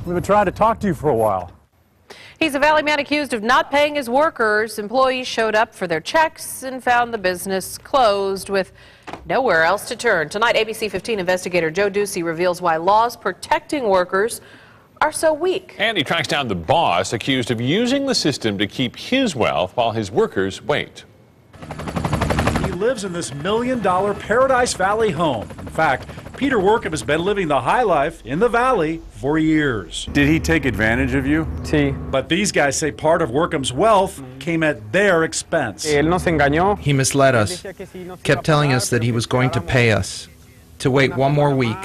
We've been trying to talk to you for a while. He's a Valley man accused of not paying his workers. Employees showed up for their checks and found the business closed with nowhere else to turn. Tonight, ABC 15 investigator Joe Ducey reveals why laws protecting workers are so weak. And he tracks down the boss accused of using the system to keep his wealth while his workers wait. He lives in this $1 million Paradise Valley home. In fact, Peter Workham has been living the high life in the valley for years. Did he take advantage of you? Sí. But these guys say part of Workham's wealth came at their expense. Él nos engañó. He misled us, kept telling us that he was going to pay us, to wait one more week.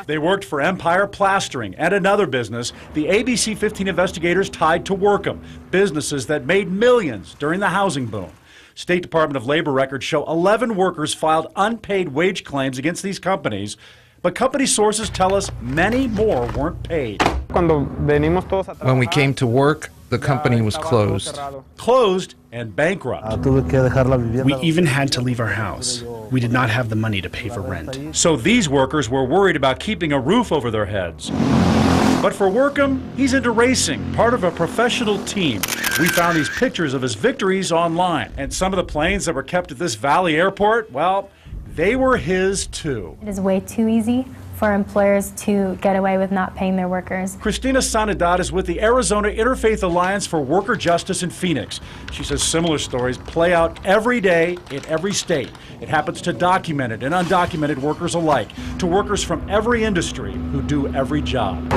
They worked for Empire Plastering and another business the ABC 15 investigators tied to Workham, businesses that made millions during the housing boom. State Department of Labor records show 11 workers filed unpaid wage claims against these companies, but company sources tell us many more weren't paid. When we came to work, the company was closed. Closed and bankrupt. We even had to leave our house. We did not have the money to pay for rent. So these workers were worried about keeping a roof over their heads. But for Workham, he's into racing, part of a professional team. We found these pictures of his victories online. And some of the planes that were kept at this Valley airport, well, they were his too. It is way too easy for employers to get away with not paying their workers. Christina Sanidad is with the Arizona Interfaith Alliance for Worker Justice in Phoenix. She says similar stories play out every day in every state. It happens to documented and undocumented workers alike, to workers from every industry who do every job.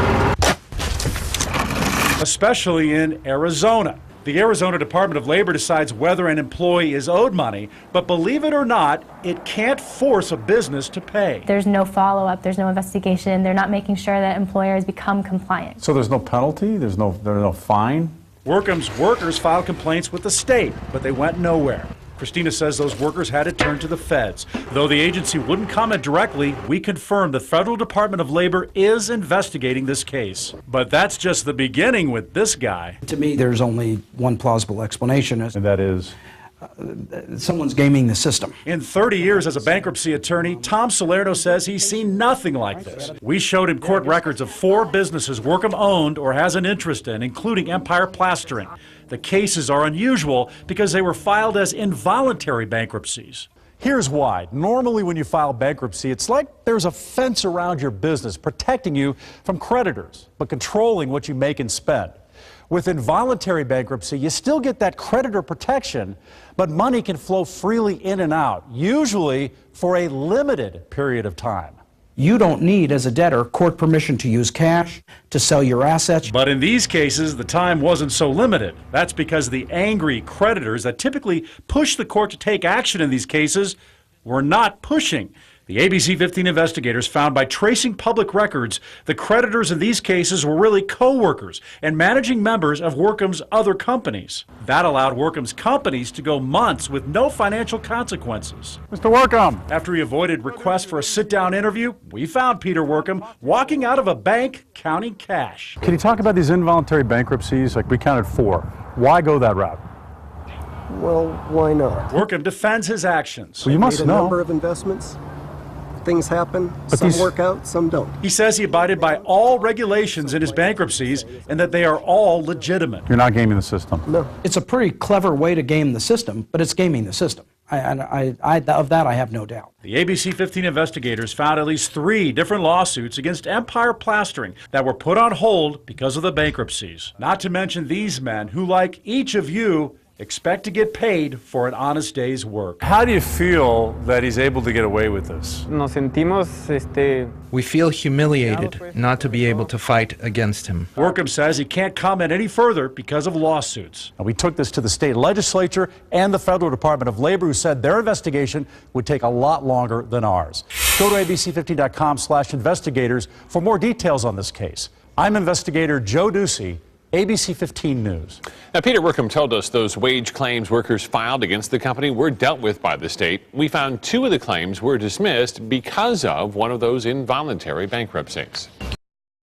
Especially in Arizona. The Arizona Department of Labor decides whether an employee is owed money, but believe it or not, it can't force a business to pay. There's no follow-up, there's no investigation, they're not making sure that employers become compliant. So there's no penalty? There's no fine? Workham's workers filed complaints with the state, but they went nowhere. Christina says those workers had to turn to the feds. Though the agency wouldn't comment directly, we confirmed the Federal Department of Labor is investigating this case. But that's just the beginning with this guy. To me, there's only one plausible explanation. And that is? Someone's gaming the system. In 30 years as a bankruptcy attorney, Tom Salerno says he's seen nothing like this. We showed him court records of 4 businesses Workham owned or has an interest in, including Empire Plastering. The cases are unusual because they were filed as involuntary bankruptcies. Here's why. Normally when you file bankruptcy, it's like there's a fence around your business protecting you from creditors, but controlling what you make and spend. With involuntary bankruptcy, you still get that creditor protection, but money can flow freely in and out, usually for a limited period of time. You don't need, as a debtor, court permission to use cash, to sell your assets. But in these cases, the time wasn't so limited. That's because the angry creditors that typically push the court to take action in these cases were not pushing. The ABC 15 investigators found by tracing public records, the creditors in these cases were really co-workers and managing members of Workham's other companies. That allowed Workham's companies to go months with no financial consequences. Mr. Workham! After he avoided requests for a sit-down interview, we found Peter Workham walking out of a bank counting cash. Can you talk about these involuntary bankruptcies? Like we counted 4. Why go that route? Well, why not? Workham defends his actions. Well, you must made a know. number of investments. Things happen, But some these work out, some don't. He says he abided by all regulations in his bankruptcies and that they are all legitimate. You're not gaming the system. No. It's a pretty clever way to game the system, but it's gaming the system. Of that, I have no doubt. The ABC 15 investigators found at least 3 different lawsuits against Empire Plastering that were put on hold because of the bankruptcies. Not to mention these men who, like each of you, expect to get paid for an honest day's work. How do you feel that he's able to get away with this? Nos sentimos, We feel humiliated not to be able to fight against him. Workham says he can't comment any further because of lawsuits. And we took this to the state legislature and the Federal Department of Labor, who said their investigation would take a lot longer than ours. Go to abc15.com/investigators for more details on this case. I'm investigator Joe Ducey, ABC 15 News. Now, Peter Workham told us those wage claims workers filed against the company were dealt with by the state. We found 2 of the claims were dismissed because of one of those involuntary bankruptcies.